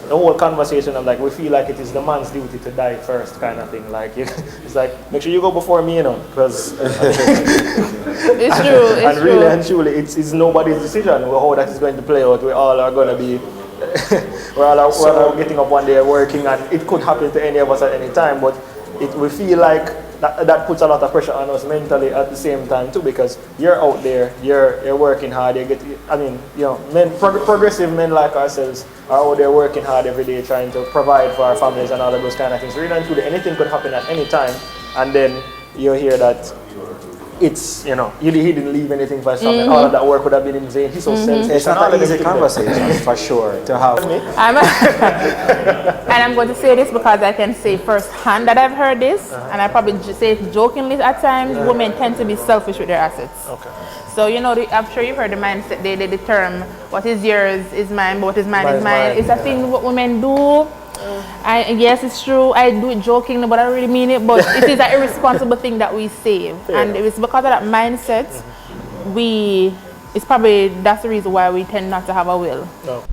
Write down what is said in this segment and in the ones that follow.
the whole conversation of like we feel like it is the man's duty to die first kind of thing. Like it's like make sure you go before me, because it's true. And really and truly, it's nobody's decision how that is going to play out. We all are going to be. we're all getting up one day working, and it could happen to any of us at any time. But we feel like that puts a lot of pressure on us mentally at the same time too, because you're out there, you're working hard. Progressive men like ourselves are out there working hard every day, trying to provide for our families and all of those kind of things. Really and truly, anything could happen at any time, and then you hear that. It's, he didn't leave anything for something. All of that work would have been in vain. He's so selfish. It's not an easy conversation, for sure, to have. And I'm going to say this because I can say firsthand that I've heard this, and I probably say it jokingly at times, women tend to be selfish with their assets. Okay. So, I'm sure you've heard the mindset, the term, what is yours is mine, but what is mine is mine. It's a thing what women do. Yes, it's true. I do it jokingly, but I don't really mean it. But it is an irresponsible thing that we say, and it's because of that mindset. That's the reason why we tend not to have a will. No.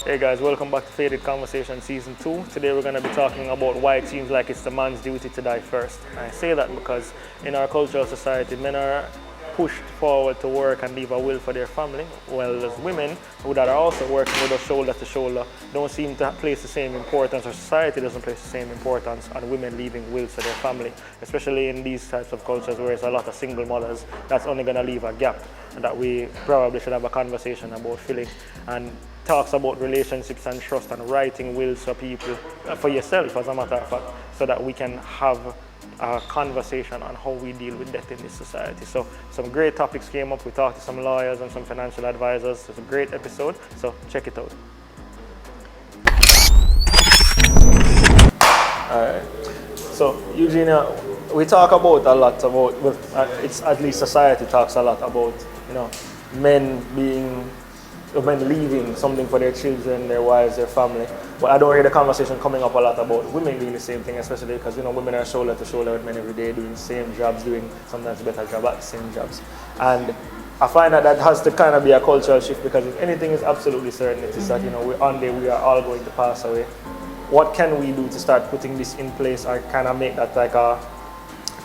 Hey guys, welcome back to Faded Conversation Season 2. Today we're going to be talking about why it seems like it's the man's duty to die first. And I say that because in our cultural society, men are pushed forward to work and leave a will for their family, while as women who that are also working with us shoulder to shoulder don't seem to place the same importance, or society doesn't place the same importance on women leaving wills for their family, especially in these types of cultures where it's a lot of single mothers. That's only going to leave a gap that we probably should have a conversation about filling, and talks about relationships and trust and writing wills for people, for yourself as a matter of fact, so that we can have a conversation on how we deal with death in this society. So some great topics came up. We talked to some lawyers and some financial advisors. It's a great episode, so check it out. Alright, so Eugenia, we talk about a lot about, it's at least society talks a lot about, men leaving something for their children, their wives, their family. But I don't hear the conversation coming up a lot about women doing the same thing, especially because women are shoulder to shoulder with men every day, doing the same jobs, doing sometimes better job at the same jobs. And I find that has to kind of be a cultural shift, because if anything is absolutely certain, it is that one day we are all going to pass away. What can we do to start putting this in place, or kind of make that like a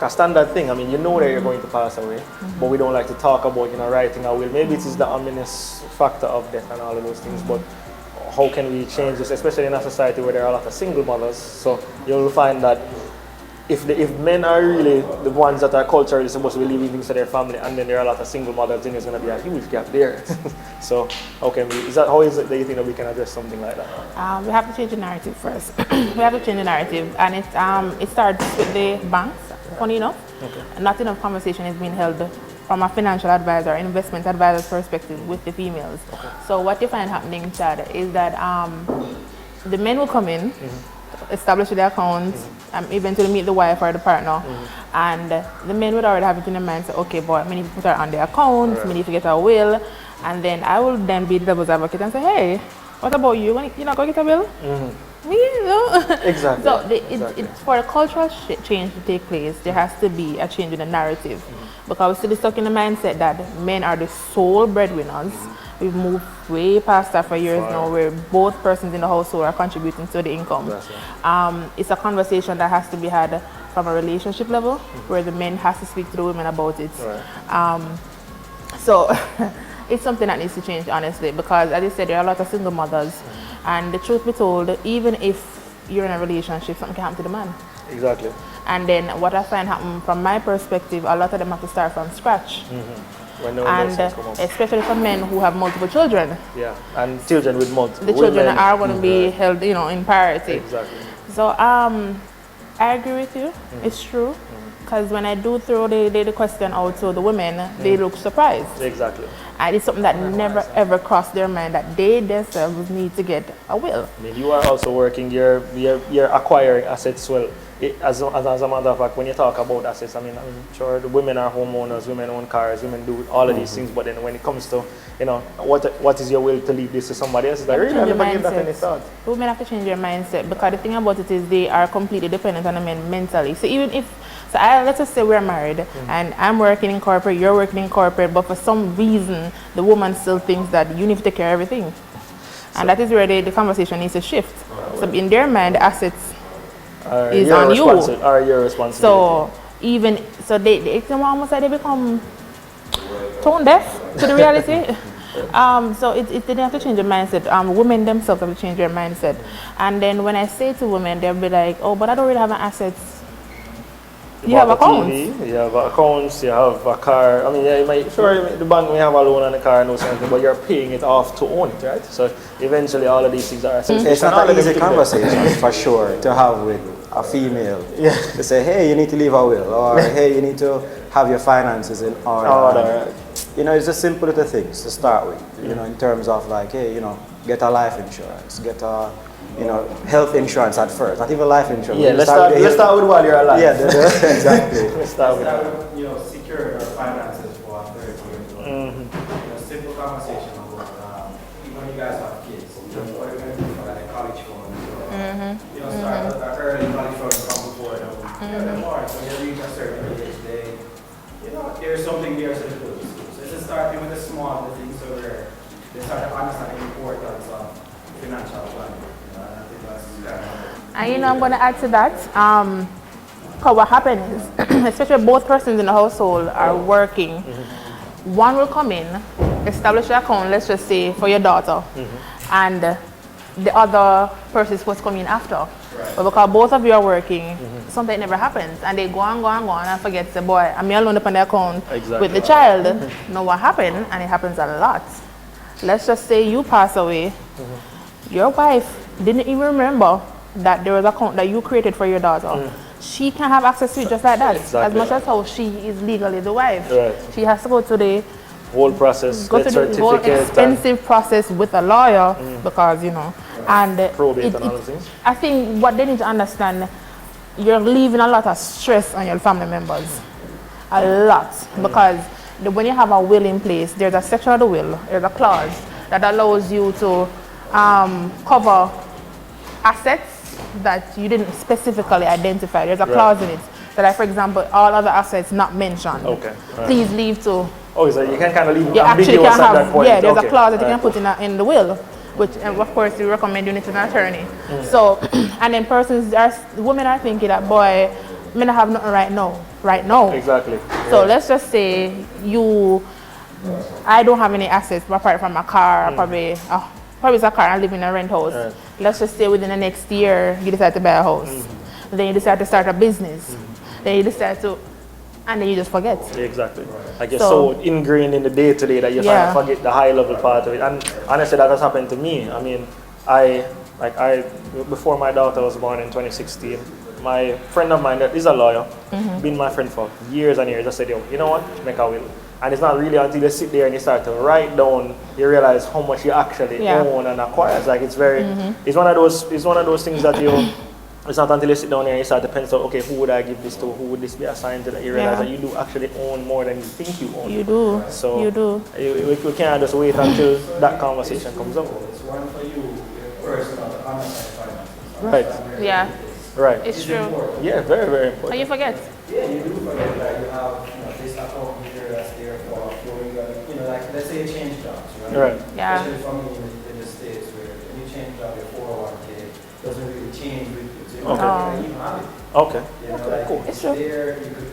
standard thing? I mean, that you're going to pass away, but we don't like to talk about, writing a will. Maybe it is the ominous factor of death and all of those things, but how can we change this, especially in a society where there are a lot of single mothers? So you'll find that if men are really the ones that are culturally supposed to be leaving things to their family, and then there are a lot of single mothers, then there's going to be a huge gap there. So how is it that you think that we can address something like that? We have to change the narrative first. We have to change the narrative, and it starts with the banks. Funny enough, not enough conversation is being held from a financial advisor, investment advisor's perspective with the females. So what you find happening, Chad, is that the men will come in, establish their accounts, eventually meet the wife or the partner, and the men would already have it in their mind, say, okay, boy, we need to put her on their accounts, we need to get a will, and then I will then be the devil's advocate and say, hey, what about you? You're not going to get a will? Exactly. So for a cultural change to take place, there has to be a change in the narrative, because we're still stuck in the mindset that men are the sole breadwinners. We've moved way past that for years now, where both persons in the household are contributing to the income. It's a conversation that has to be had from a relationship level, where the men has to speak to the women about it. So it's something that needs to change, honestly, because as I said, there are a lot of single mothers. And the truth be told, even if you're in a relationship, something can happen to the man. Exactly. And then what I find happen from my perspective, a lot of them have to start from scratch. And especially for men who have multiple children. Yeah, and children with multiple. The children are going to be held, in priority. Exactly. So I agree with you. It's true. Because when I do throw the question out to the women, they look surprised. Exactly. And it's something that never ever crossed their mind, that they themselves need to get a will. I mean, you are also working, you're acquiring assets well. as a matter of fact, when you talk about assets, I mean, I'm sure the women are homeowners, women own cars, women do all of these things, but then when it comes to, you know, what is your will to leave this to somebody else? It's like, really, I never give that any thought. Women have to change their mindset, because the thing about it is they are completely dependent on the men mentally. So even if, let's just say we're married, and I'm working in corporate, you're working in corporate, but for some reason, the woman still thinks that you need to take care of everything. And that is where the conversation needs to shift. So in their mind, the assets is on you. Are your responsibility. So it's almost like they become tone deaf to the reality. So they have to change their mindset. Women themselves have to change their mindset. And then when I say to women, they'll be like, oh, but I don't really have assets. You have accounts. TV, you have accounts, you have a car. I mean, yeah, the bank may have a loan on the car and those kind of things, but you're paying it off to own it, right? So eventually all of these things are assets. It's not an easy conversation for sure to have with a female. Yeah. To say, hey, you need to leave a will, or hey, you need to have your finances in order. You know, it's just simple little things to start with. You know, in terms of like, hey, you know, get a life insurance, get a, you know, health insurance at first, not even life insurance. Yeah, let's start with while you're alive. Yeah, exactly. Let's start with you know, securing our finances for our 30 years. You know, simple conversation about when you guys have kids, you know, what are you going to do for like a college fund? You know, start an early college fund come before them. You know, them more. So you reach a certain age, you know, there's something there to do. So just starting with the small things so they start to understand the importance of financial planning. And you know, I'm going to add to that. Because what happens is, especially both persons in the household are working, one will come in, establish an account, let's just say, for your daughter, and the other person is supposed to come in after. Right. But because both of you are working, something never happens, and they go on and forget the boy, I'm alone up on the account with the child. Know what happened, and it happens a lot. Let's just say you pass away, your wife didn't even remember that there was an account that you created for your daughter. She can have access to it just like that. As much as how she is legally the wife. Right. She has to go to the whole process, go to the whole expensive process with a lawyer because, you know, and probate and all those things. I think what they need to understand, you're leaving a lot of stress on your family members. A lot. Because when you have a will in place, there's a section of the will, there's a clause that allows you to cover assets that you didn't specifically identify. There's a clause in it that, like, for example, all other assets not mentioned. Okay. Please leave to. Oh, so you can kind of leave you ambiguous actually can at that point. Yeah, there's a clause that you can put in the will, which of course we recommend doing it to an attorney. So, and then women are thinking that, boy, I don't have nothing right now. Exactly. So let's just say I don't have any assets apart from a car, probably it's a car, I live in a rent house. Right. Let's just say within the next year, you decide to buy a house. Then you decide to start a business. Then you decide to, and then you just forget. Exactly. Like you're so ingrained in the day-to-day that you kind of forget the high-level part of it. And honestly, that has happened to me. I mean, before my daughter was born in 2016, my friend of mine that is a lawyer, been my friend for years and years, just said, yo, you know what, make a will. And it's not really until you sit there and you start to write down, you realize how much you actually own and acquire. It's like it's very, it's one of those things that it's not until you sit down there and you start to pencil, okay, who would I give this to? Who would this be assigned to? That you realize that you do actually own more than you think you own. You do. So you do. We can't just wait until that conversation comes up. It's one for you first about the unassigned finances. Right. Yeah. Right. It's true. Important. Yeah, very, very important. Oh, you forget. Yeah, you do forget that you have this account here that's there for like let's say you change jobs, right? Right. Yeah. Especially for me in the States where when you change job, your 401k doesn't really change with you. So you don't even have it. Okay. You know, okay, like cool. it's there, you could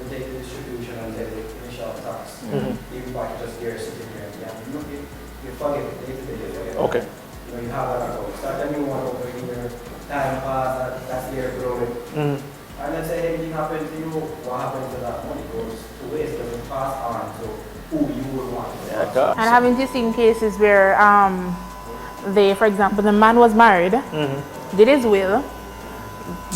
take the distribution and take the initial tax. Even back just there sitting here. Yeah. You forget it day to day. Okay. You know, you have that account. Start a new one over here. Time pass, that's there growing. And let's say anything happens to you, what happens to that money goes to waste, doesn't pass on to who you would want. Yeah, and haven't you seen cases where for example, the man was married, did his will,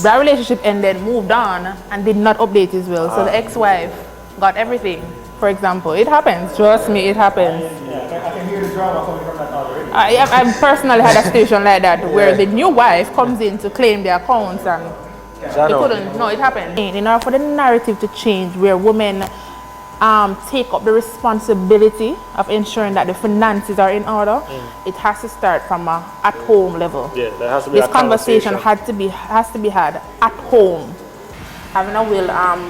that relationship ended, moved on, and did not update his will. So the ex-wife got everything, for example. It happens, trust me, it happens. I can hear the drama coming from that already. I've personally had a situation like that where the new wife comes in to claim the accounts and They couldn't. No, it happened. In order for the narrative to change, where women take up the responsibility of ensuring that the finances are in order, it has to start from a at-home level. Yeah, there has to be this conversation has to be had at home. Having a will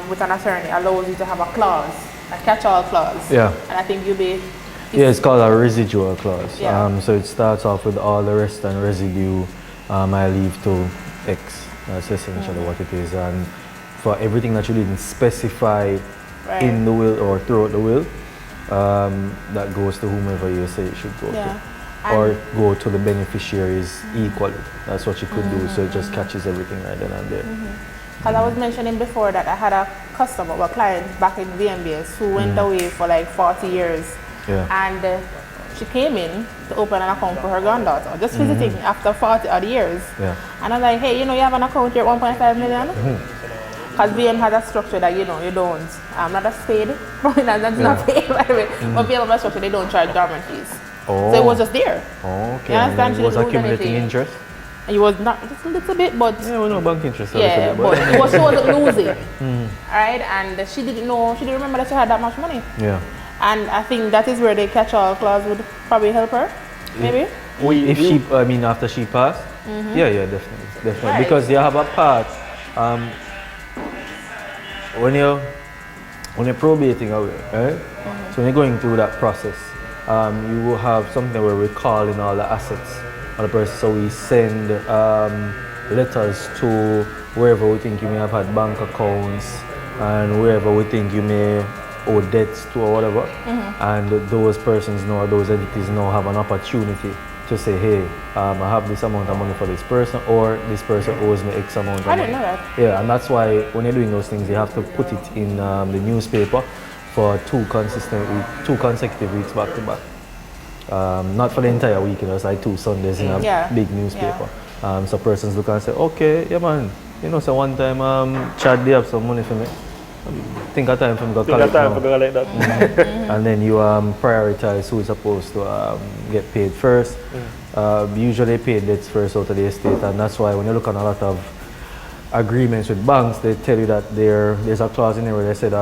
with an attorney allows you to have a clause, a catch-all clause. Yeah. And I think you'll be. Yeah, it's called a residual clause. Yeah. So it starts off with all the rest and residue I leave to X. That's essentially what it is. And for everything that you didn't specify in the will or throughout the will, that goes to whomever you say it should go to. Or go to the beneficiaries equally. That's what you could do, so it just catches everything right then and there. Because I was mentioning before that I had a customer, a client back in VMBS who went away for like 40 years. And she came in to open an account for her granddaughter, just visiting after 40 odd years. And I'm like, hey, you have an account here at 1.5 million? Because VM has a structure that you don't. I'm not a spade, that's not paid by the way. But VM has a structure, they don't charge dormant fees. So it was just there. Okay. You understand? She was didn't lose accumulating anything. interest? It was not, just a little bit, but... Yeah, well, no bank interest. Yeah, but she wasn't losing. Alright, and she didn't remember that she had that much money. Yeah. And I think that is where the catch-all clause would probably help her, maybe? After she passed? Yeah, definitely. Right. Because you have a part, when you're probating away, right? So when you're going through that process, you will have something where we're recalling all the assets of the person. So we send letters to wherever we think you may have had bank accounts and wherever we think you may owe debts to or whatever. And those persons know, or those entities know, have an opportunity to say, hey, I have this amount of money for this person, or this person owes me X amount of money. I didn't know that. Yeah, and that's why when you're doing those things, you have to put it in the newspaper for two consecutive weeks back to back. Not for the entire week, it was like 2 Sundays in a big newspaper. So persons look and say, okay, yeah man, so one time Chad, they have some money for me. Think of time for me to collect like that. And then you prioritize who is supposed to get paid first. Usually paid debts first out of the estate, and that's why when you look at a lot of agreements with banks, they tell you that there's a clause in there where they said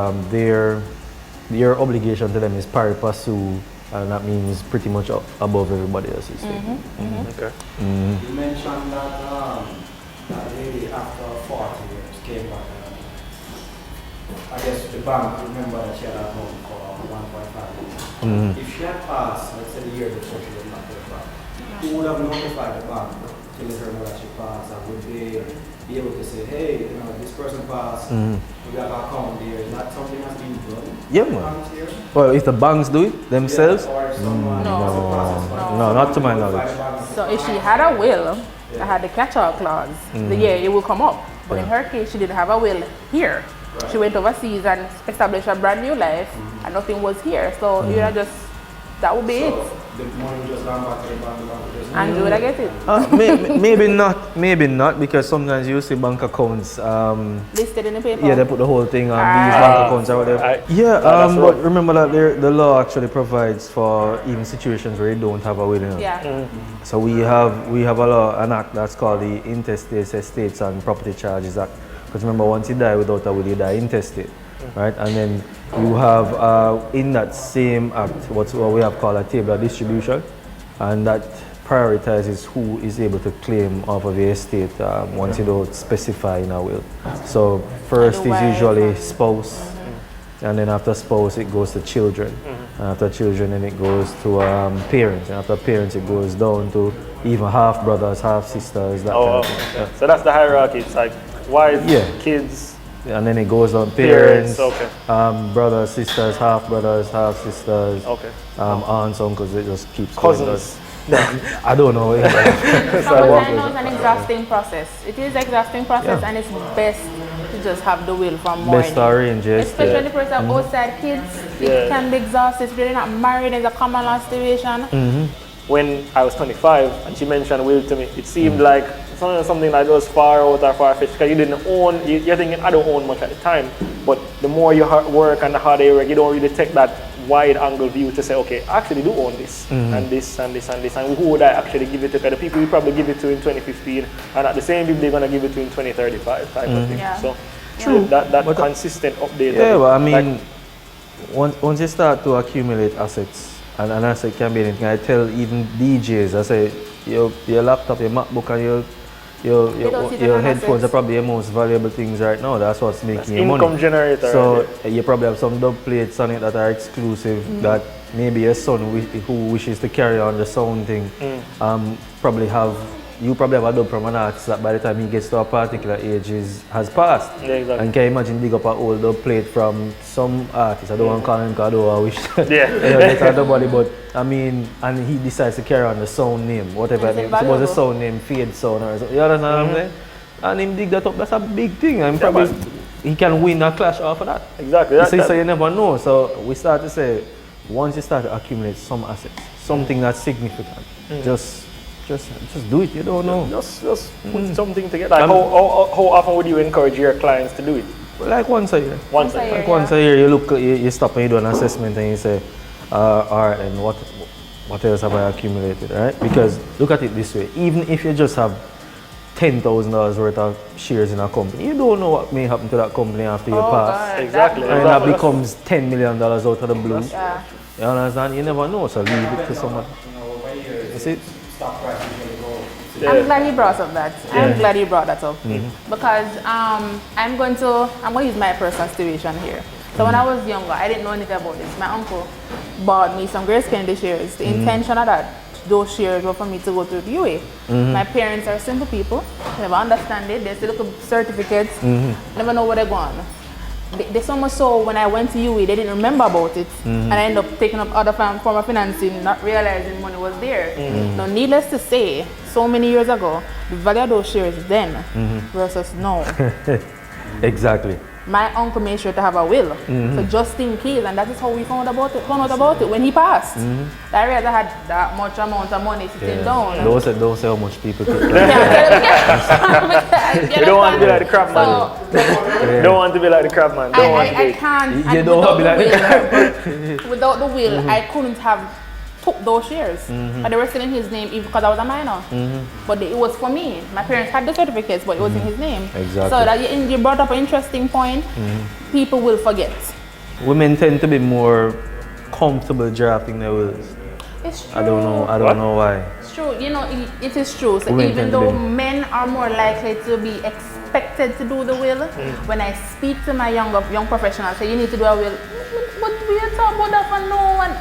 your obligation to them is pari passu, and that means pretty much above everybody else's. Okay. You mentioned that that lady after 40 years came back. I guess the bank remember that she had a home for 1.5 million. If she had passed, let's say the year before she was not paid back, who would have notified the bank to let her know that she passed, and would they be able to say, hey, this person passed, we have an account there? Is that something that's being done? Yeah, man. Well, if the banks do it themselves, No, not to my knowledge. So if she had a will that had the catch-all clause, it will come up. But in her case, she didn't have a will here. She went overseas and established a brand new life, and nothing was here. So that would be it. The money just gone back to the bank. And would I get it? Maybe not, because sometimes you see bank accounts Listed in the paper. Yeah, they put the whole thing on these bank accounts or whatever. But remember that the law actually provides for even situations where you don't have a will. So we have a law, an act that's called the Intestate Estates and Property Charges Act. Because remember, once you die without a will, you die intestate, right? And then you have in that same act what we have called a table of distribution, and that prioritizes who is able to claim off of the estate once you don't specify in a will. So first is usually spouse, and then after spouse it goes to children, and after children then it goes to parents, and after parents it goes down to even half brothers, half sisters. So that's the hierarchy. It's like wife, kids, and then it goes on parents, brothers, sisters, half sisters, aunts, uncles. It just keeps cousins. I don't know. I know it's an exhausting process. It is an exhausting process, and it's best to just have the will from morning. Best to arrange, especially when the person outside kids. It can be exhausting. If you're not married, there's a common law situation. When I was 25 and she mentioned will to me, it seemed like something that was far out or far-fetched, because you didn't own, you're thinking, I don't own much at the time. But the more you work and the harder you work, you don't really take that wide angle view to say, okay, I actually do own this, and this, and this, and this, and who would I actually give it to? Because the people you probably give it to in 2015 and at the same people they're going to give it to in 2035 type of thing. Yeah. So, true. That consistent update. Yeah, but I mean, once you start to accumulate assets, and an asset can be anything, I tell even DJs, I say, your laptop, your MacBook, and your headphones are probably the most valuable things right now. That's what's making you money. Income generator. So you probably have some dub plates on it that are exclusive that maybe your son who wishes to carry on the sound thing you probably have a dub from an artist that by the time he gets to a particular age has passed. Yeah, exactly. And can you imagine dig up an old dub plate from some artist? I don't want to call him because I don't wish nobody, but I mean, and he decides to carry on the sound name, whatever name. Suppose the sound name, Fade Sound or something. You understand what I'm saying? And him dig that up, that's a big thing. And probably he can win a clash off of that. Exactly. So you never know. So we start to say, once you start to accumulate some assets, something that's significant, just do it. You don't know. Just put something together. Like how often would you encourage your clients to do it? Like once a year. Once a year. Like once a year, you stop and you do an assessment and you say, all right, and what else have I accumulated, right? Because look at it this way: even if you just have $10,000 worth of shares in a company, you don't know what may happen to that company after you pass. God, Exactly. And that becomes $10 million out of the blue. Yeah. You understand? You never know, so leave it to someone. That's it. Stock price usually go. I'm glad you brought up that. I'm glad you brought that up because I'm going to use my personal situation here. So when I was younger, I didn't know anything about this. My uncle bought me some Grace Kennedy shares. The intention of those shares were for me to go to the UA. My parents are simple people. They never understand it. They still look at certificates. Never know where they're going. They so much so when I went to UA, they didn't remember about it, and I ended up taking up other form of financing, not realizing money was there. Now, needless to say, so many years ago, the value of those shares then versus now. Exactly. My uncle made sure to have a will, so just in case, and that is how we found out about it when he passed. I realized I had that much amount of money sitting down. Don't say how much people take. You don't want to be like the crab man. Don't want to be like the crab man. I can't. You don't want to be like the crab. Without the will, I couldn't have took those shares, but they were still in his name even because I was a minor. But it was for me. My parents had the certificates, but it was in his name. Exactly. So that you brought up an interesting point. People will forget. Women tend to be more comfortable drafting their wills. It's true. I don't know why. It's true. You know, it is true. So even though men are more likely to be expected to do the will, when I speak to my young professionals, say you need to do a will. But we are talking about that for no one.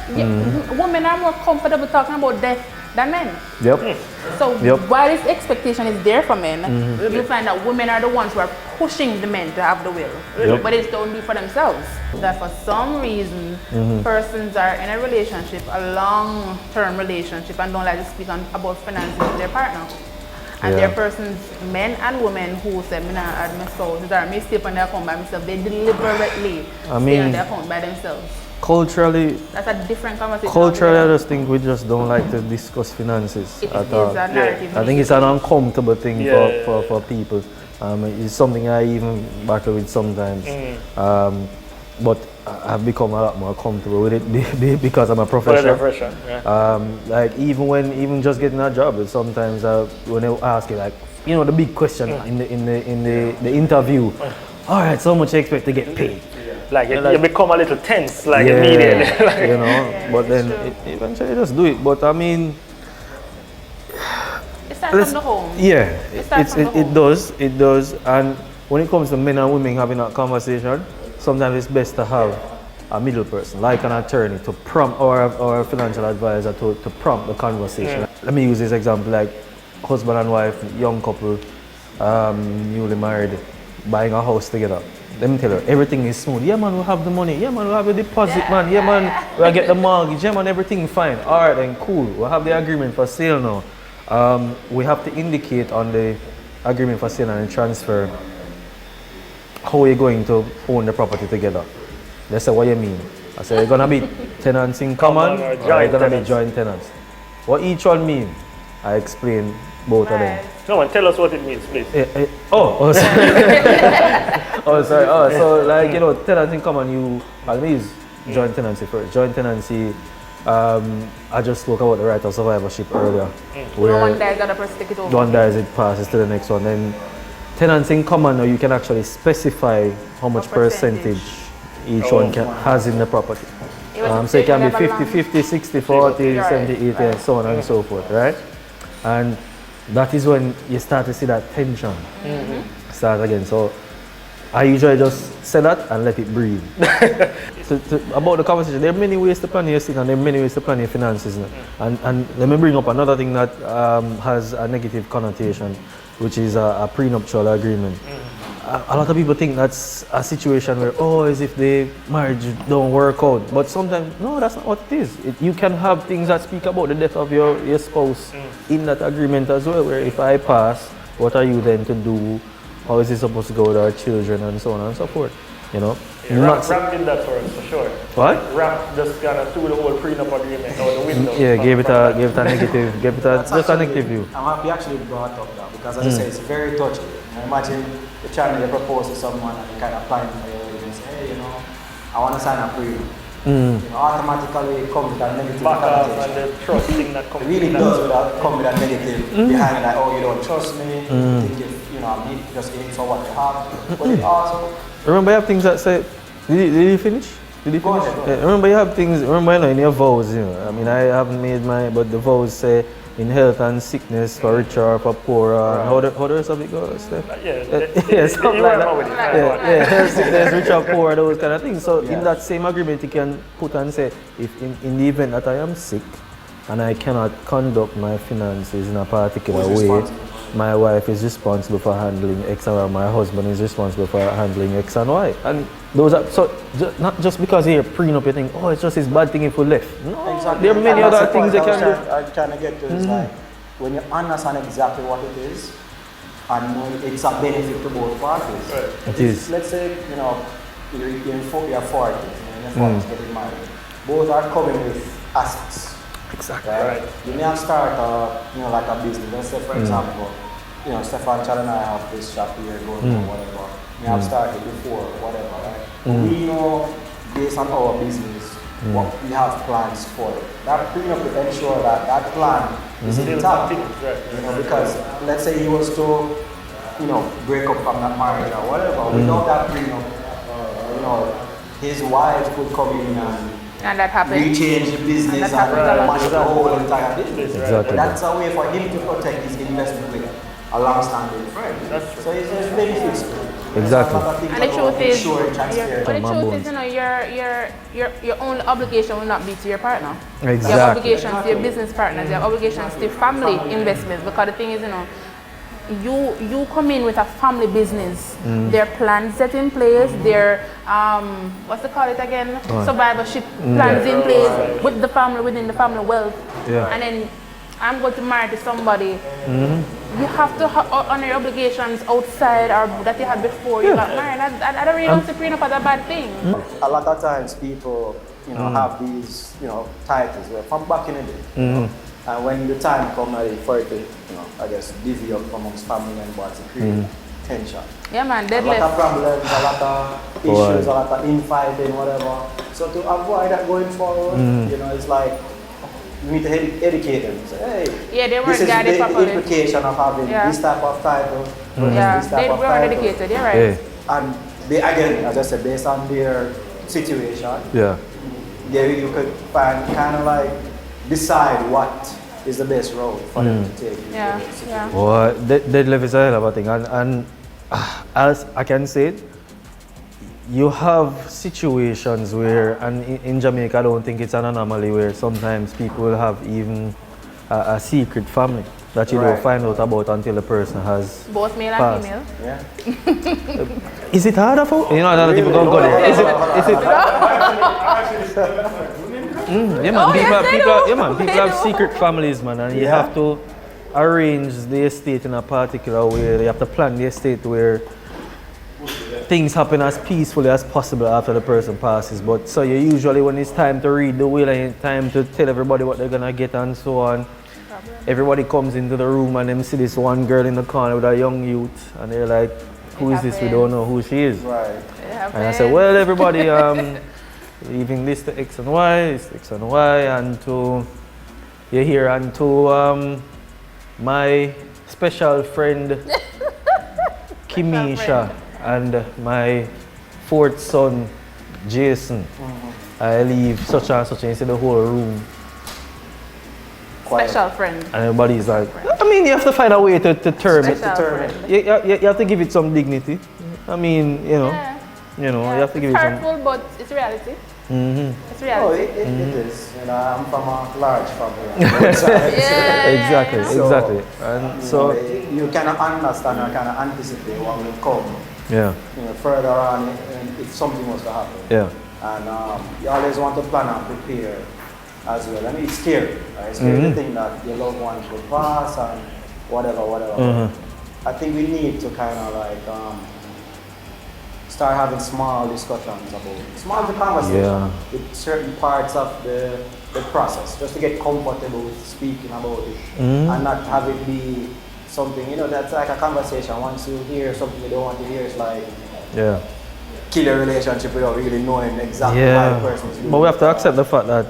Women are more comfortable talking about death than men. Yep. So while this expectation is there for men, you find that women are the ones who are pushing the men to have the will, but they don't do it for themselves. That for some reason, persons are in a relationship, a long-term relationship, and don't like to speak about finances with their partner. And there are persons, men and women, who say, "Me not add my spouse, or me stay on their account by myself." They deliberately stay on their account by themselves. Culturally, that's a different conversation. Culturally, I just think we just don't like to discuss finances at all. I think it's an uncomfortable thing for people. It's something I even battle with sometimes. But I've become a lot more comfortable with it because I'm a professional. Like even just getting a job, sometimes when they ask you, like, you know, the big question in the interview, all right, so much you expect to get paid. Like you become a little tense, like immediately. You know, but then eventually just do it. But I mean, it starts from the home. Yeah, it does. And when it comes to men and women having that conversation, sometimes it's best to have a middle person, like an attorney, to prompt or a financial advisor to prompt the conversation. Let me use this example, like husband and wife, young couple, newly married, buying a house together. Let me tell you, everything is smooth. Yeah, man, we'll have the money. Yeah, man, we'll have the deposit, man. Yeah, man, we'll get the mortgage. Yeah, man, everything fine. All right, then, cool. We'll have the agreement for sale now. We have to indicate on the agreement for sale and transfer how we're going to own the property together. They say, what do you mean? I say, you're going to be tenants in common or you're going to be joint tenants? What each one mean? I explain both of them. No one, tell us what it means, please. Oh, sorry. Oh, so like, you know, tenants in common, you, at least joint tenancy first. Joint tenancy, I just spoke about the right of survivorship earlier. Where one dies, the other person take it over. One dies, it passes to the next one. Then tenants in common, now you can actually specify how much percentage each one has in the property. So it can be 50-50, 60-40, 70-80, and so on and so forth, right? And that is when you start to see that tension start again. So I usually just say that and let it breathe. About the conversation, there are many ways to plan your estate and there are many ways to plan your finances. And let me bring up another thing that has a negative connotation, which is a prenuptial agreement. A lot of people think that's a situation where, as if the marriage don't work out. But sometimes, no, that's not what it is. You can have things that speak about the death of your spouse in that agreement as well, where if I pass, what are you then to do? How is it supposed to go with our children and so on and so forth, you know? Yeah, Rap did that for us, for sure. What? Rap just kind of threw the whole prenup agreement out the window. Yeah, gave it a negative, just a negative view. I'm happy you actually brought up that because as I say, it's very touching. Imagine the child you propose to someone and you kind of plan for your and say, hey, you know, I want to sign a prenup. You know, automatically it comes with a negative connotation. And the trust thing that comes it really does come with a negative behind that, you don't trust me, you think you know, I'm just aim for what you have. But it also... Remember you have things that say, did you finish? Did you finish? Yeah, remember you have things, in your vows, you know, I mean I haven't made my, but the vows say, in health and sickness, for richer or for poorer. How the rest of it goes, Steph? Yeah, something like that. Yeah, health, sickness, richer, poor, those kind of things. So in that same agreement, you can put and say, if in the event that I am sick and I cannot conduct my finances in a particular way, my wife is responsible for handling X or my husband is responsible for handling X and Y. And those are, so not just because you're prenup, you think, it's just this bad thing if we left. No, exactly. There are many other things they can do. I'm trying to get to is like, when you understand exactly what it is, and when it's a benefit to both parties. Right. It is. Let's say, you know, you're 40, and your 40s getting married. Both are coming with assets. Exactly. Right? You may have started, like a business. Let's say, for example, you know, Stefan, Chad and I have this shop here going or whatever. We have started before, whatever, right? We know, based on our business, what we have plans for it. That prenup will ensure that that plan is intact. You know, because let's say he was to, you know, break up from that marriage or whatever, without that prenup, you know, his wife could come in and that happens. Rechange the business and mash the whole entire business. Exactly. That's a way for him to protect his investment with a long-standing friend. That's true. So it's benefits. Exactly. And the truth is, you know, your only obligation will not be to your partner. Exactly. You have obligations to your business partners. You have obligations to your family investments. Because the thing is, you know, you come in with a family business. There are plans set in place. There what's they call it again? Survivorship plans in place with the family, within the family wealth. Yeah. And then I'm going to marry to somebody. You have to honor your obligations outside or that you had before you got married. I don't really want to prenup as a bad thing. A lot of times people, you know, have these, you know, titles from back in the day. And when the time comes for it to, you know, I guess, divvy up amongst family members and create tension. Yeah, man, a lot of problems, a lot of issues, a lot of infighting, whatever. So to avoid that going forward, you know, it's like, you need to educate them. Say, hey, this is the implication of having this type of title versus this type of title. Dedicated, you're right. And they, again, as I said, based on their situation, you could find kind of like decide what is the best road for them to take. Well, deadlift is a hell of a thing, and as I can say it, you have situations where, and in Jamaica I don't think it's an anomaly, where sometimes people will have even a secret family that you don't find out about until the person has both male passed. and female. Is it harder for you know? A lot of people don't go there. Is it? People have secret families, man, and you have to arrange the estate in a particular way. You have to plan the estate where things happen as peacefully as possible after the person passes. But so you usually, when it's time to read the will and time to tell everybody what they're gonna get and so on, everybody comes into the room and them see this one girl in the corner with a young youth and they're like, who is this? We don't know who she is. Right. And I said, well, everybody, leaving this to X and Y, it's X and Y, and to you here, and to my special friend Kimisha and my fourth son Jason. I leave such and such, and you see the whole room. Quiet. Special friend. And everybody's like, I mean, you have to find a way to term it. You have to give it some dignity. I mean, you know, you have to give it some. It's hurtful, but it's reality. It's reality. Oh, it is. You know, I'm from a large family. Exactly. And so you cannot understand or cannot anticipate what will come. Yeah. You know, further on, if something was to happen. Yeah. And you always want to plan and prepare as well. I mean, it's scary. Right? It's scary to think that your loved ones will pass and whatever. I think we need to kind of like start having small discussions about conversations with certain parts of the process, just to get comfortable with speaking about it and not have it be something, you know, that's like a conversation. Once you hear something you don't want to hear, it's like kill a relationship without really knowing exactly why the person is doing. But we have to accept the fact that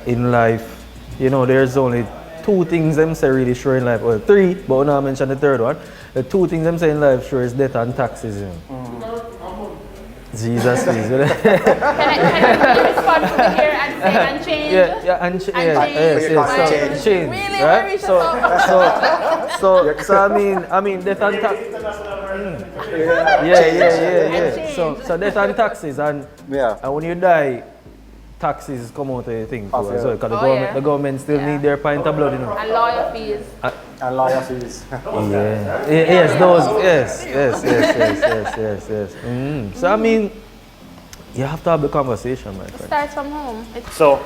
in life, you know, there's only two things them say really sure in life. Well, three, but when I mention the third one, the two things them say in life sure is death and taxes. You know. Jesus, please. Can I respond to the here and say and change? Change. Really right? So I mean, death and taxes. So death and taxes, and when you die, taxes come out of the thing too, as well, because the government still need their pint of blood, you know. And lawyer fees. And lawyer fees. Yes. So I mean, you have to have the conversation, my friend. Start from home. So,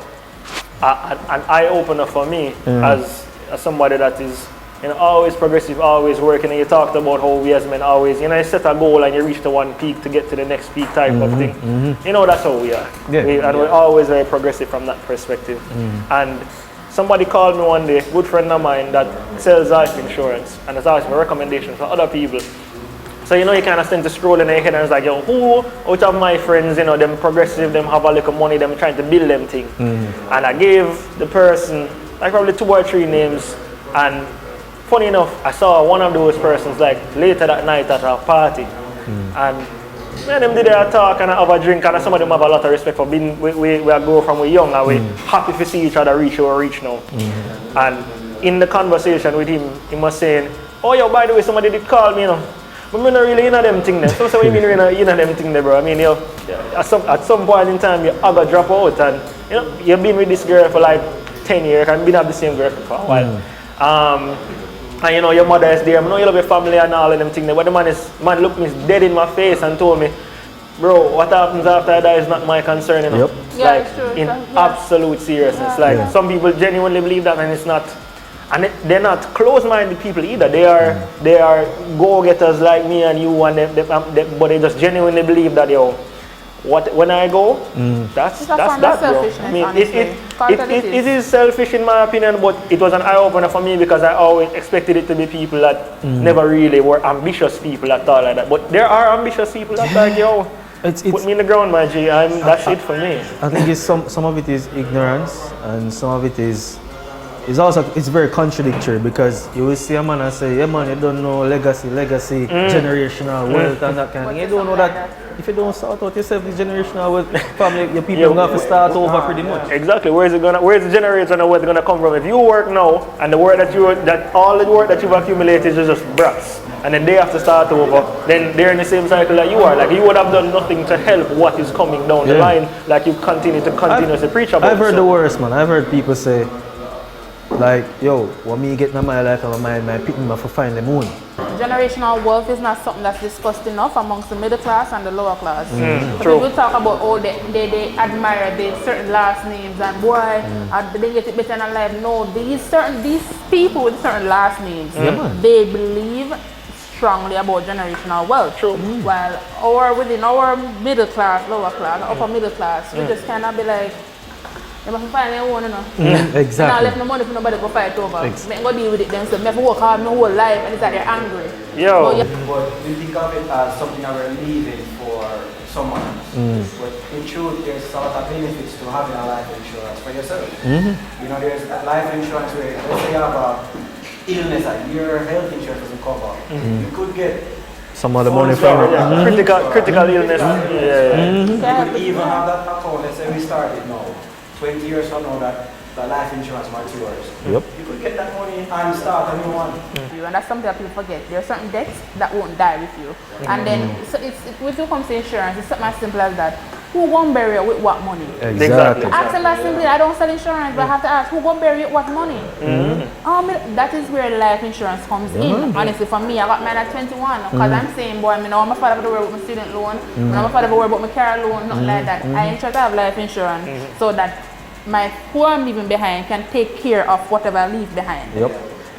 an eye opener for me as somebody that is, you know, always progressive, always working, and you talked about how we as men always, you know, you set a goal and you reach the one peak to get to the next peak type of thing. You know, that's how we are. We're always very progressive from that perspective. And somebody called me one day, a good friend of mine that sells life insurance, and has asked me recommendations for other people. So, you know, you kind of tend to scroll in your head and it's like, yo, who out of my friends, you know, them progressive, them have a little money, them trying to build them thing. And I gave the person like probably 2 or 3 names, and funny enough, I saw one of those persons like later that night at a party, and them did their talk and have a drink, and some of them have a lot of respect for being, we grow from we young and we happy to see each other reach where we reach now. And in the conversation with him, he was saying, oh yo, by the way, somebody did call me, you know, but I'm not really in them thing there. So what you mean in them thing there, bro? I mean, you know, at some point in time, you have to drop out, and you know, you've been with this girl for like 10 years, and been with the same girl for a while. And you know, your mother is there, I know you love your family and all of them things there, but the man looked me dead in my face and told me, bro, what happens after I die is not my concern, you know. Like, in absolute seriousness. Like, some people genuinely believe that, and it's not. And they're not close-minded people either. They are go-getters like me and you, and but they just genuinely believe that, yo, when I go, that's that, bro. I mean, it is selfish in my opinion, but it was an eye-opener for me because I always expected it to be people that never really were ambitious people that thought like that. But there are ambitious people that like, yo, put me in the ground, my G. That's it for me. I think some of it is ignorance, and some of it is also very contradictory, because you will see a man and say, yeah man, you don't know legacy, generational wealth and that kind of thing. You don't know that if you don't sort out yourself, the generational wealth, family, your people have to start over pretty much. Exactly. Where's the generational wealth gonna come from? If you work now and all the work that you've accumulated is just brats, and then they have to start over, then they're in the same cycle that you are. Like, you would have done nothing to help what is coming down the line, like you continue to continuously preach about. I've heard the worst, man. I've heard people say, like, yo, when me get in my life, I'm my picking for find the moon. Generational wealth is not something that's discussed enough amongst the middle class and the lower class. True. People talk about, oh, they admire the certain last names and boy, they get it better in life. No, these people with certain last names, they believe strongly about generational wealth. True. While within our middle class, lower class, upper middle class, we just cannot be like, They have to find their own, you know. Exactly. Now left no money for nobody to fight over. Make go deal with it themselves. I have to work hard my whole life and it's like they're angry. Yo. But we think of it as something that we're leaving for someone else. But in truth, there's a lot of benefits to having a life insurance for yourself. You know, there's that life insurance where, let's say you have a illness that your health insurance doesn't cover. You could get some of the money from it. Critical illness. You could even have that account. Let's say we started now, 20 years from now that life insurance matures. Yep. You could get that money and start a new one. And that's something that people forget. There are certain debts that won't die with you. And then with you comes to insurance, it's something as simple as that. Who won't bury you with what money? Exactly. Ask them that simply. I don't sell insurance, but I have to ask who won't bury you with what money? That is where life insurance comes in. Honestly, for me, I got mine at 21 because I'm saying, boy, I'm a father of the world with my student loan, I'm a father of the world with my car loan, nothing like that. I ensure to have life insurance so that who I'm leaving behind can take care of whatever I leave behind. Yep.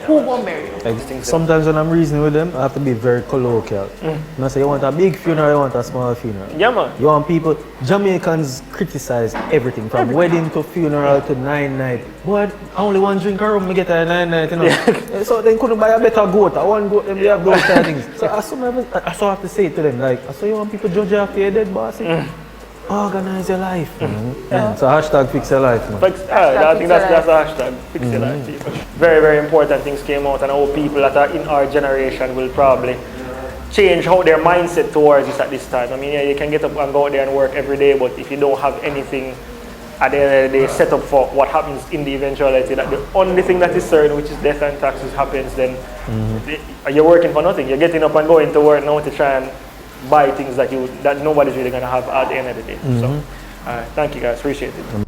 Who won't bury you? Sometimes when I'm reasoning with them, I have to be very colloquial. And I say, you want a big funeral, you want a small funeral. Yeah, man. You want people, Jamaicans criticize everything from wedding to funeral to 9-night. Boy, I only one drink a room, I get a 9-night, you know. So they couldn't buy a better goat, I one goat, they have those kind of things. So I still have to say it to them, like, so you want people judge you after you're dead, boss? Organize your life. So hashtag fix your life. Man. I think that's the hashtag, fix your life. Very, very important things came out, and how people that are in our generation will probably change how their mindset towards this at this time. I mean, yeah, you can get up and go out there and work every day, but if you don't have anything at the end of the day set up for what happens in the eventuality, that the only thing that is certain, which is death and taxes, happens, then you're working for nothing. You're getting up and going to work now to try and buy things that nobody's really gonna have at the end of the day. So, thank you guys, appreciate it.